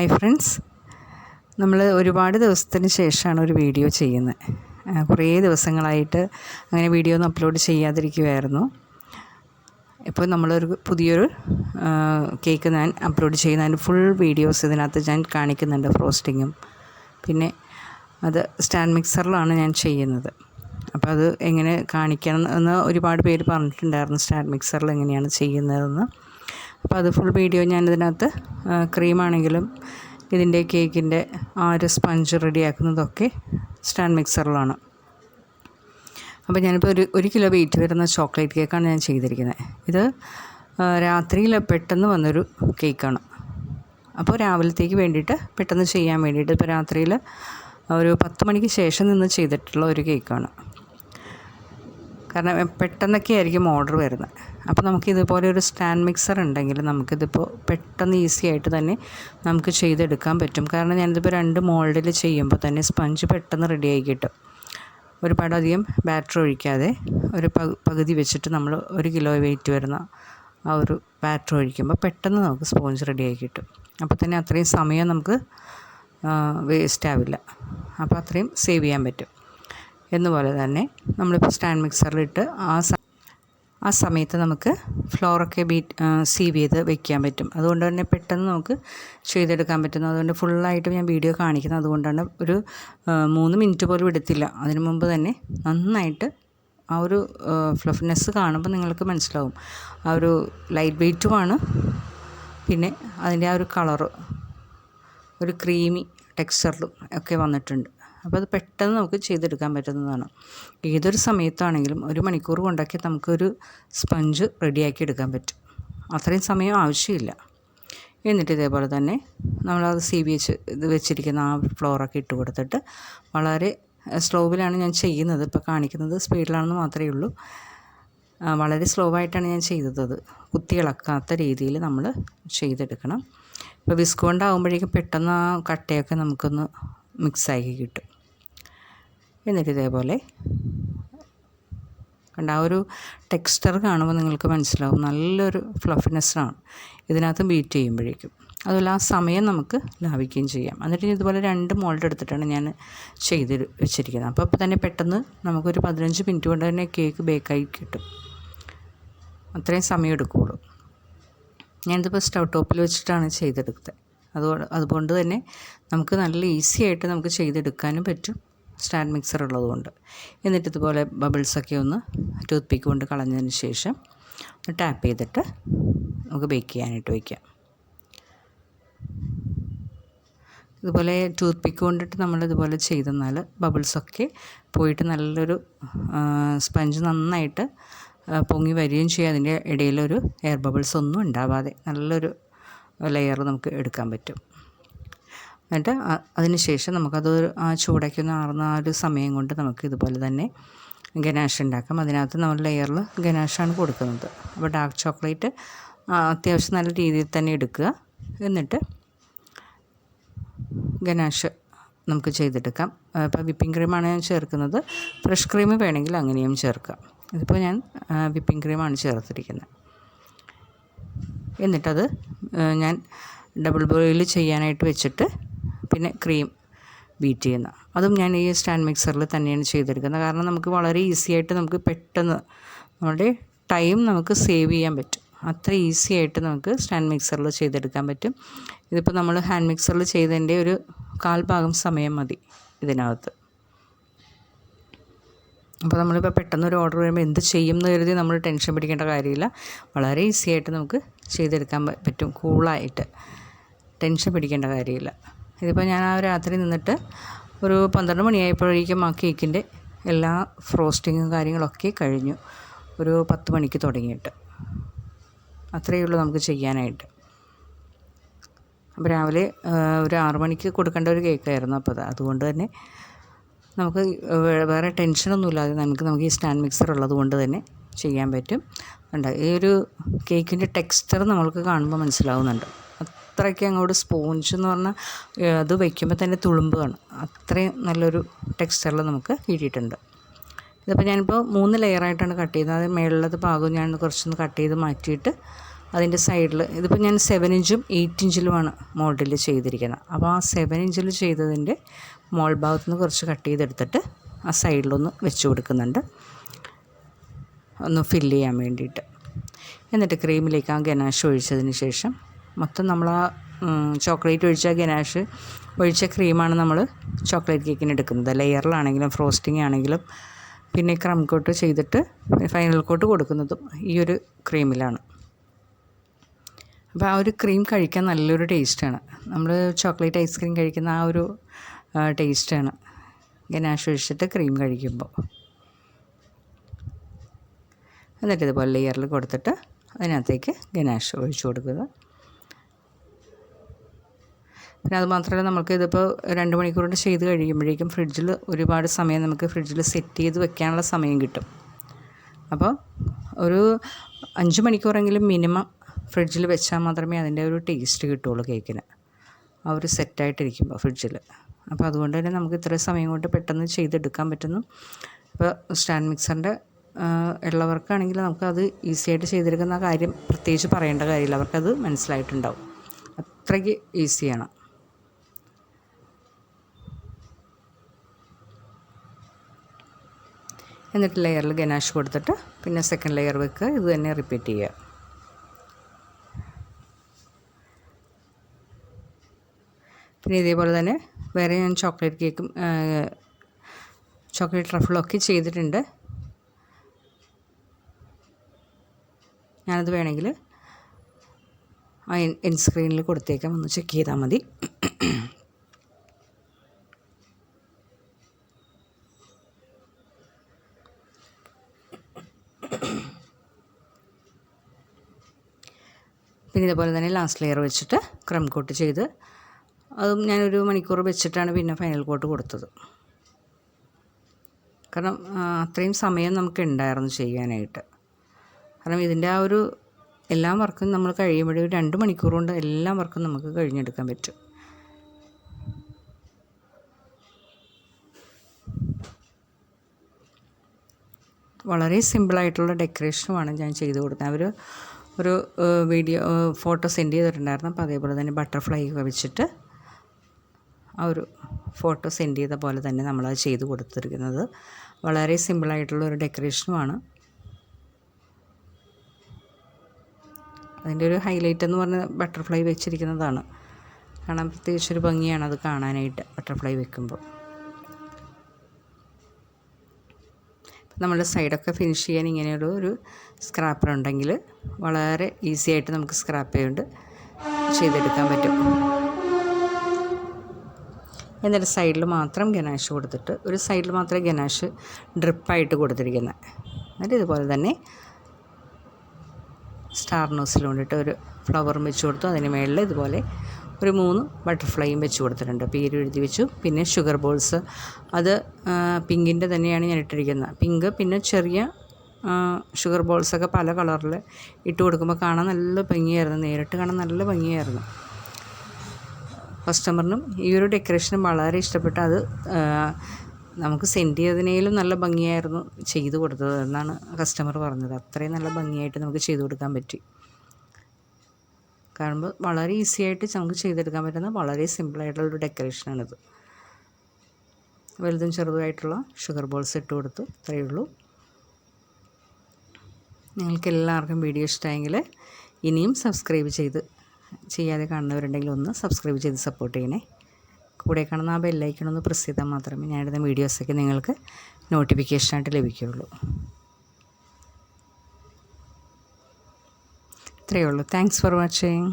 Hi friends, നമ്മൾ ഒരുപാട് ദിവസത്തിന് ശേഷമാണ് ഒരു വീഡിയോ ചെയ്യുന്നത്. കുറേ ദിവസങ്ങളായിട്ട് അങ്ങനെ വീഡിയോ ഒന്നും അപ്ലോഡ് ചെയ്യാതിരിക്കുമായിരുന്നു. ഇപ്പോൾ നമ്മളൊരു പുതിയൊരു കേക്ക് ഞാൻ അപ്ലോഡ് ചെയ്യുന്നതിൻ്റെ ഫുൾ വീഡിയോസ് ഇതിനകത്ത് ഞാൻ കാണിക്കുന്നുണ്ട്. ഫ്രോസ്റ്റിങ്ങും പിന്നെ അത് സ്റ്റാൻഡ് മിക്സറിലാണ് ഞാൻ ചെയ്യുന്നത്. അപ്പോൾ അത് എങ്ങനെ കാണിക്കണം എന്ന് ഒരുപാട് പേര് പറഞ്ഞിട്ടുണ്ടായിരുന്നു, സ്റ്റാൻഡ് മിക്സറിൽ എങ്ങനെയാണ് ചെയ്യുന്നതെന്ന്. അപ്പോൾ അത് ഫുൾ വീഡിയോ ഞാൻ ഇതിനകത്ത് ക്രീമാണെങ്കിലും ഇതിൻ്റെ കേക്കിൻ്റെ ആ ഒരു സ്പഞ്ച് റെഡിയാക്കുന്നതൊക്കെ സ്റ്റാൻഡ് മിക്സറിലാണ്. അപ്പോൾ ഞാനിപ്പോൾ ഒരു കിലോ വെയിറ്റ് വരുന്ന ചോക്ലേറ്റ് കേക്കാണ് ഞാൻ ചെയ്തിരിക്കുന്നത്. ഇത് രാത്രിയിൽ പെട്ടെന്ന് വന്നൊരു കേക്കാണ്. അപ്പോൾ രാവിലത്തേക്ക് വേണ്ടിയിട്ട് പെട്ടെന്ന് ചെയ്യാൻ വേണ്ടിയിട്ട് ഇപ്പോൾ രാത്രിയിൽ ഒരു 10 മണിക്ക് ശേഷം നിന്ന് ചെയ്തിട്ടുള്ള ഒരു കേക്കാണ്. കാരണം പെട്ടെന്നൊക്കെ ആയിരിക്കും ഓർഡർ വരുന്നത്. അപ്പോൾ നമുക്കിതുപോലെ ഒരു സ്റ്റാൻഡ് മിക്സർ ഉണ്ടെങ്കിൽ നമുക്കിതിപ്പോൾ പെട്ടെന്ന് ഈസി ആയിട്ട് തന്നെ നമുക്ക് ചെയ്തെടുക്കാൻ പറ്റും. കാരണം ഞാനിതിപ്പോൾ 2 മോൾഡിൽ ചെയ്യുമ്പോൾ തന്നെ സ്പഞ്ച് പെട്ടെന്ന് റെഡിയായി കിട്ടും. ഒരുപാടധികം ബാറ്റർ ഒഴിക്കാതെ ഒരു പകുതി വെച്ചിട്ട് നമ്മൾ 1 കിലോ വെയിറ്റ് വരുന്ന ആ ഒരു ബാറ്റർ ഒഴിക്കുമ്പോൾ പെട്ടെന്ന് നമുക്ക് സ്പോഞ്ച് റെഡിയായി കിട്ടും. അപ്പോൾ തന്നെ അത്രയും സമയം നമുക്ക് വേസ്റ്റ് ആവില്ല. അപ്പോൾ അത്രയും സേവ് ചെയ്യാൻ പറ്റും. എന്നുപോലെ തന്നെ നമ്മളിപ്പോൾ സ്റ്റാൻഡ് മിക്സറിലിട്ട് ആ സമയത്ത് നമുക്ക് ഫ്ലോറൊക്കെ സീവ് ചെയ്ത് വെക്കാൻ പറ്റും. അതുകൊണ്ട് തന്നെ പെട്ടെന്ന് നമുക്ക് ചെയ്തെടുക്കാൻ പറ്റുന്നു. അതുകൊണ്ട് ഫുള്ളായിട്ട് ഞാൻ വീഡിയോ കാണിക്കുന്നത് അതുകൊണ്ടാണ്. ഒരു 3 മിനിറ്റ് പോലും എടുത്തില്ല. അതിനു മുമ്പ് തന്നെ നന്നായിട്ട് ആ ഒരു ഫ്ലഫിനെസ് കാണുമ്പോൾ നിങ്ങൾക്ക് മനസ്സിലാവും. ആ ഒരു ലൈറ്റ് വെയ്റ്റുമാണ്, പിന്നെ അതിൻ്റെ ആ ഒരു കളറ് ഒരു ക്രീമി ടെക്സ്ചറിലും ഒക്കെ വന്നിട്ടുണ്ട്. അപ്പോൾ അത് പെട്ടെന്ന് നമുക്ക് ചെയ്തെടുക്കാൻ പറ്റുന്നതാണ്. ഏതൊരു സമയത്താണെങ്കിലും 1 മണിക്കൂർ കൊണ്ടൊക്കെ നമുക്കൊരു സ്പഞ്ച് റെഡിയാക്കി എടുക്കാൻ പറ്റും. അത്രയും സമയം ആവശ്യമില്ല. എന്നിട്ട് ഇതേപോലെ തന്നെ നമ്മളത് വെച്ചിരിക്കുന്ന ആ ഫ്ലോറൊക്കെ ഇട്ട് കൊടുത്തിട്ട് വളരെ സ്ലോവിലാണ് ഞാൻ ചെയ്യുന്നത്. ഇപ്പോൾ കാണിക്കുന്നത് സ്പീഡിലാണെന്ന് മാത്രമേ ഉള്ളൂ. വളരെ സ്ലോ ആയിട്ടാണ് ഞാൻ ചെയ്തത്. കുത്തി ഇളക്കാത്ത രീതിയിൽ നമ്മൾ ചെയ്തെടുക്കണം. ഇപ്പോൾ വിസ്ക് കൊണ്ടാകുമ്പോഴേക്കും പെട്ടെന്ന് ആ കട്ടയൊക്കെ നമുക്കൊന്ന് മിക്സാക്കി കിട്ടും. എന്നിട്ട് ഇതേപോലെ കണ്ട ആ ഒരു ടെക്സ്ചർ കാണുമ്പോൾ നിങ്ങൾക്ക് മനസ്സിലാവും. നല്ലൊരു ഫ്ലഫിനെസ്സാണ് ഇതിനകത്ത് ബീറ്റ് ചെയ്യുമ്പോഴേക്കും. അതുപോലെ ആ സമയം നമുക്ക് ലാഭിക്കുകയും ചെയ്യാം. എന്നിട്ട് ഇതുപോലെ 2 മോൾഡ് എടുത്തിട്ടാണ് ഞാൻ ചെയ്ത് വെച്ചിരിക്കുന്നത്. അപ്പോൾ തന്നെ പെട്ടെന്ന് നമുക്കൊരു 15 മിനിറ്റ് കൊണ്ട് തന്നെ കേക്ക് ബേക്കായി കിട്ടും. അത്രയും സമയം എടുക്കുകയുള്ളൂ. ഞാനിതിപ്പോൾ സ്റ്റൗ ടോപ്പിൽ വെച്ചിട്ടാണ് ചെയ്തെടുത്തത്. അതുകൊണ്ട് തന്നെ നമുക്ക് നല്ല ഈസി ആയിട്ട് നമുക്ക് ചെയ്തെടുക്കാനും പറ്റും, സ്റ്റാൻഡ് മിക്സർ ഉള്ളതുകൊണ്ട്. എന്നിട്ട് ഇതുപോലെ ബബിൾസൊക്കെ ഒന്ന് ടൂത്ത് പിക്ക് കൊണ്ട് കളഞ്ഞതിന് ശേഷം ടാപ്പ് ചെയ്തിട്ട് നമുക്ക് ബേക്ക് ചെയ്യാനായിട്ട് വയ്ക്കാം. ഇതുപോലെ ടൂത്ത് പിക്ക് കൊണ്ടിട്ട് നമ്മളിതുപോലെ ചെയ്തെന്നാൽ ബബിൾസൊക്കെ പോയിട്ട് നല്ലൊരു സ്പഞ്ച് നന്നായിട്ട് പൊങ്ങി വരികയും ചെയ്യും. അതിൻ്റെ ഇടയിലൊരു എയർ ബബിൾസ് ഒന്നും ഉണ്ടാവാതെ നല്ലൊരു ലെയർ നമുക്ക് എടുക്കാൻ പറ്റും. എന്നിട്ട് അതിന് ശേഷം നമുക്കത് ആ ചൂടൊക്കെ ഒന്ന് ആറുന്ന ആ ഒരു സമയം കൊണ്ട് നമുക്ക് ഇതുപോലെ തന്നെ ഗനാഷ് ഉണ്ടാക്കാം. അതിനകത്ത് നമ്മൾ ലെയറിൽ ഗനാഷാണ് കൊടുക്കുന്നത്. അപ്പോൾ ഡാർക്ക് ചോക്ലേറ്റ് അത്യാവശ്യം നല്ല രീതിയിൽ തന്നെ എടുക്കുക. എന്നിട്ട് ഗനാഷ് നമുക്ക് ചെയ്തെടുക്കാം. ഇപ്പോൾ വിപ്പിംഗ് ക്രീമാണ് ഞാൻ ചേർക്കുന്നത്. ഫ്രഷ് ക്രീം വേണമെങ്കിൽ അങ്ങനെയും ചേർക്കാം. ഇതിപ്പോൾ ഞാൻ വിപ്പിംഗ് ക്രീമാണ് ചേർത്തിരിക്കുന്നത്. എന്നിട്ടത് ഞാൻ ഡബിൾ ബോയിൽ ചെയ്യാനായിട്ട് വെച്ചിട്ട് പിന്നെ ക്രീം ബീറ്റ് ചെയ്യുന്ന അതും ഞാൻ ഈ സ്റ്റാൻഡ് മിക്സറിൽ തന്നെയാണ് ചെയ്തെടുക്കുന്നത്. കാരണം നമുക്ക് വളരെ ഈസി ആയിട്ട് നമുക്ക് പെട്ടെന്ന് നമ്മുടെ ടൈം നമുക്ക് സേവ് ചെയ്യാൻ പറ്റും. അത്ര ഈസി ആയിട്ട് നമുക്ക് സ്റ്റാൻഡ് മിക്സറിൽ ചെയ്തെടുക്കാൻ പറ്റും. ഇതിപ്പോൾ നമ്മൾ ഹാൻഡ് മിക്സറിൽ ചെയ്തതിൻ്റെ ഒരു 1/4 ഭാഗം സമയം മതി ഇതിനകത്ത്. അപ്പോൾ നമ്മളിപ്പോൾ പെട്ടെന്ന് ഒരു ഓർഡർ വരുമ്പോൾ എന്ത് ചെയ്യും എന്ന് കരുതി നമ്മൾ ടെൻഷൻ പിടിക്കേണ്ട കാര്യമില്ല. വളരെ ഈസി ആയിട്ട് നമുക്ക് ചെയ്തെടുക്കാൻ പറ്റും. കൂളായിട്ട് ടെൻഷൻ പിടിക്കേണ്ട കാര്യമില്ല. ഇതിപ്പോൾ ഞാൻ ആ രാത്രി നിന്നിട്ട് ഒരു 12 മണിയായപ്പോഴേക്കും ആ കേക്കിൻ്റെ എല്ലാ ഫ്രോസ്റ്റിങ്ങും കാര്യങ്ങളൊക്കെ കഴിഞ്ഞു. ഒരു 10 മണിക്ക് തുടങ്ങിയിട്ട് അത്രയേ ഉള്ളൂ നമുക്ക് ചെയ്യാനായിട്ട്. അപ്പോൾ രാവിലെ ഒരു 6 മണിക്ക് കൊടുക്കേണ്ട ഒരു കേക്കായിരുന്നു. അപ്പോൾ അതുകൊണ്ട് തന്നെ നമുക്ക് വേറെ ടെൻഷനൊന്നുമില്ലാതെ നമുക്ക് ഈ സ്റ്റാൻഡ് മിക്സർ ഉള്ളത് കൊണ്ട് തന്നെ ചെയ്യാൻ പറ്റും. ഉണ്ട് ഈ ഒരു കേക്കിൻ്റെ ടെക്സ്ചർ നമ്മൾക്ക് കാണുമ്പോൾ മനസ്സിലാവുന്നുണ്ട്. അത്രയ്ക്ക് അങ്ങോട്ട് സ്പോഞ്ച് എന്ന് പറഞ്ഞാൽ അത് വയ്ക്കുമ്പോൾ തന്നെ തുളുമ്പുകയാണ്. അത്രയും നല്ലൊരു ടെക്സ്ചറിൽ നമുക്ക് കിട്ടിയിട്ടുണ്ട്. ഇതിപ്പോൾ ഞാനിപ്പോൾ 3 ലെയറായിട്ടാണ് കട്ട് ചെയ്യുന്നത്. അത് മേളിലത്തെ ഭാഗം ഞാൻ കുറച്ചൊന്ന് കട്ട് ചെയ്ത് മാറ്റിയിട്ട് അതിൻ്റെ സൈഡിൽ ഇതിപ്പോൾ ഞാൻ 7 ഇഞ്ചും 8 ഇഞ്ചിലുമാണ് മോൾഡിൽ ചെയ്തിരിക്കുന്നത്. അപ്പോൾ ആ 7 ഇഞ്ചിൽ ചെയ്തതിൻ്റെ മോൾ ഭാഗത്ത് നിന്ന് കുറച്ച് കട്ട് ചെയ്തെടുത്തിട്ട് ആ സൈഡിലൊന്ന് വെച്ച് കൊടുക്കുന്നുണ്ട്, ഒന്ന് ഫില്ല് ചെയ്യാൻ വേണ്ടിയിട്ട്. എന്നിട്ട് ക്രീമിലേക്ക് ആ ഗനാഷ് ഒഴിച്ചതിന് ശേഷം മൊത്തം നമ്മൾ ആ ചോക്ലേറ്റ് ഒഴിച്ച ഗനാഷ് ഒഴിച്ച ക്രീമാണ് നമ്മൾ ചോക്ലേറ്റ് കേക്കിന് എടുക്കുന്നത്. ലെയറിലാണെങ്കിലും ഫ്രോസ്റ്റിംഗ് ആണെങ്കിലും പിന്നെ ക്രം കോട്ട് ചെയ്തിട്ട് ഫൈനൽ കോട്ട് കൊടുക്കുന്നതും ഈ ഒരു ക്രീമിലാണ്. അപ്പോൾ ആ ഒരു ക്രീം കഴിക്കാൻ നല്ലൊരു ടേസ്റ്റാണ്. നമ്മൾ ചോക്ലേറ്റ് ഐസ്ക്രീം കഴിക്കുന്ന ആ ഒരു ടേസ്റ്റാണ് ഗനാഷ് ഒഴിച്ചിട്ട് ക്രീം കഴിക്കുമ്പോൾ. എന്നിട്ട് ഇതുപോലെ ലെയറിൽ കൊടുത്തിട്ട് അതിനകത്തേക്ക് ഗനാഷ് ഒഴിച്ചു കൊടുക്കുക. പിന്നെ അതുമാത്രമല്ല, നമുക്ക് ഇതിപ്പോൾ 2 മണിക്കൂർ കൊണ്ട് ചെയ്ത് കഴിയുമ്പോഴേക്കും ഫ്രിഡ്ജിൽ ഒരുപാട് സമയം നമുക്ക് ഫ്രിഡ്ജിൽ സെറ്റ് ചെയ്ത് വെക്കാനുള്ള സമയം കിട്ടും. അപ്പോൾ ഒരു 5 മണിക്കൂറെങ്കിലും മിനിമം ഫ്രിഡ്ജിൽ വെച്ചാൽ മാത്രമേ അതിൻ്റെ ഒരു ടേസ്റ്റ് കിട്ടുള്ളൂ കേക്കിന്, ആ ഒരു സെറ്റായിട്ടിരിക്കുമ്പോൾ ഫ്രിഡ്ജിൽ. അപ്പോൾ അതുകൊണ്ട് തന്നെ നമുക്ക് ഇത്രയും സമയം കൊണ്ട് പെട്ടെന്ന് ചെയ്തെടുക്കാൻ പറ്റുന്നു. ഇപ്പോൾ സ്റ്റാൻഡ് മിക്സറിൻ്റെ ഉള്ളവർക്കാണെങ്കിൽ നമുക്കത് ഈസിയായിട്ട് ചെയ്തെടുക്കുന്ന കാര്യം പ്രത്യേകിച്ച് പറയേണ്ട കാര്യമില്ല, അവർക്കത് മനസ്സിലായിട്ടുണ്ടാവും. അത്രയ്ക്ക് ഈസിയാണ്. എന്നിട്ട് ലെയറിൽ ഗനാഷ് കൊടുത്തിട്ട് പിന്നെ സെക്കൻഡ് ലെയർ വെക്കുക. ഇത് തന്നെ റിപ്പീറ്റ് ചെയ്യുക. പിന്നെ ഇതേപോലെ തന്നെ വേറെ ഞാൻ ചോക്ലേറ്റ് കേക്കും ചോക്ലേറ്റ് ട്രഫിളൊക്കെ ചെയ്തിട്ടുണ്ട്. ഞാനത് വേണമെങ്കിൽ ആ എൻ സ്ക്രീനിൽ കൊടുത്തേക്കാം, ഒന്ന് ചെക്ക് ചെയ്താൽ മതി. പിന്നെ ഇതേപോലെ തന്നെ ലാസ്റ്റ് ലെയർ വെച്ചിട്ട് ക്രം കോട്ട് ചെയ്ത് അതും ഞാനൊരു മണിക്കൂർ വെച്ചിട്ടാണ് പിന്നെ ഫൈനൽ കോട്ട് കൊടുത്തത്. കാരണം അത്രയും സമയം നമുക്ക് ഉണ്ടായിരുന്നു ചെയ്യാനായിട്ട്. കാരണം ഇതിൻ്റെ ആ ഒരു എല്ലാ വർക്കും നമ്മൾ കഴിയുമ്പോഴേ 2 മണിക്കൂർ കൊണ്ട് എല്ലാ വർക്കും നമുക്ക് കഴിഞ്ഞെടുക്കാൻ പറ്റും. വളരെ സിമ്പിളായിട്ടുള്ള ഡെക്കറേഷനുമാണ് ഞാൻ ചെയ്ത് കൊടുത്തത്. ഒരു വീഡിയോ ഫോട്ടോ സെൻഡ് ചെയ്തിട്ടുണ്ടായിരുന്നു. അപ്പോൾ അതേപോലെ തന്നെ ബട്ടർഫ്ലൈ ഒക്കെ വെച്ചിട്ട് ആ ഒരു ഫോട്ടോ സെൻഡ് ചെയ്ത പോലെ തന്നെ നമ്മളത് ചെയ്ത് കൊടുത്തിരിക്കുന്നത്. വളരെ സിമ്പിളായിട്ടുള്ള ഒരു ഡെക്കറേഷനുമാണ്. അതിൻ്റെ ഒരു ഹൈലൈറ്റ് എന്ന് പറഞ്ഞാൽ ബട്ടർഫ്ലൈ വെച്ചിരിക്കുന്നതാണ്. കാണാൻ പ്രത്യേകിച്ചൊരു ഭംഗിയാണ് അത് കാണാനായിട്ട് ബട്ടർഫ്ലൈ വെക്കുമ്പോൾ. നമ്മുടെ സൈഡൊക്കെ ഫിനിഷ് ചെയ്യാൻ ഇങ്ങനെയൊരു സ്ക്രാപ്പർ ഉണ്ടെങ്കിൽ വളരെ ഈസി ആയിട്ട് നമുക്ക് സ്ക്രാപ്പ് ചെയ്തുകൊണ്ട് ചെയ്തെടുക്കാൻ പറ്റും. എന്നിട്ട് സൈഡിൽ മാത്രം ഗനാഷ് കൊടുത്തിട്ട് ഒരു സൈഡിൽ മാത്രമേ ഗനാഷ് ഡ്രിപ്പായിട്ട് കൊടുത്തിരിക്കുന്നത്. എന്നിട്ട് ഇതുപോലെ തന്നെ സ്റ്റാർ നോസിൽ കൊണ്ടിട്ട് ഒരു ഫ്ലവറും വെച്ച് കൊടുത്തു. അതിന് മുകളിൽ ഇതുപോലെ ഒരു 3 ബട്ടർഫ്ലൈയും വെച്ച് കൊടുത്തിട്ടുണ്ട്. പേര് എഴുതി വെച്ചു. പിന്നെ ഷുഗർ ബോൾസ്, അത് പിങ്കിൻ്റെ തന്നെയാണ് ഞാൻ ഇട്ടിരിക്കുന്നത്. പിങ്ക് പിന്നെ ചെറിയ ഷുഗർ ബോൾസൊക്കെ പല കളറിൽ ഇട്ട് കൊടുക്കുമ്പോൾ കാണാൻ നല്ല ഭംഗിയായിരുന്നു, നേരിട്ട് കാണാൻ നല്ല ഭംഗിയായിരുന്നു. കസ്റ്റമറിനും ഈ ഒരു ഡെക്കറേഷനും വളരെ ഇഷ്ടപ്പെട്ടു. അത് നമുക്ക് സെൻഡ് ചെയ്തതിനേലും നല്ല ഭംഗിയായിരുന്നു ചെയ്ത് കൊടുത്തത് എന്നാണ് കസ്റ്റമർ പറഞ്ഞത്. അത്രയും നല്ല ഭംഗിയായിട്ട് നമുക്ക് ചെയ്ത് കൊടുക്കാൻ പറ്റി. കാണുമ്പോൾ വളരെ ഈസി ആയിട്ട് നമുക്ക് ചെയ്തെടുക്കാൻ പറ്റുന്ന വളരെ സിമ്പിളായിട്ടുള്ളൊരു ഡെക്കറേഷനാണിത്. വലുതും ചെറുതുമായിട്ടുള്ള ഷുഗർ ബോൾസ് ഇട്ട് കൊടുത്തു. ഇത്രയേ ഉള്ളൂ. നിങ്ങൾക്ക് എല്ലാവർക്കും വീഡിയോ ഇഷ്ടമായെങ്കിൽ ഇനിയും സബ്സ്ക്രൈബ് ചെയ്യാതെ കാണുന്നവരുണ്ടെങ്കിൽ ഒന്ന് സബ്സ്ക്രൈബ് ചെയ്ത് സപ്പോർട്ട് ചെയ്യണേ. കൂടെ കാണുന്ന ആ ബെല്ലൈക്കൺ ഒന്ന് പ്രസ് ചെയ്താൽ മാത്രമേ ഞാനിടുന്ന വീഡിയോസൊക്കെ നിങ്ങൾക്ക് നോട്ടിഫിക്കേഷനായിട്ട് ലഭിക്കുകയുള്ളൂ. ഇത്രയേ ഉള്ളൂ. Thanks for watching.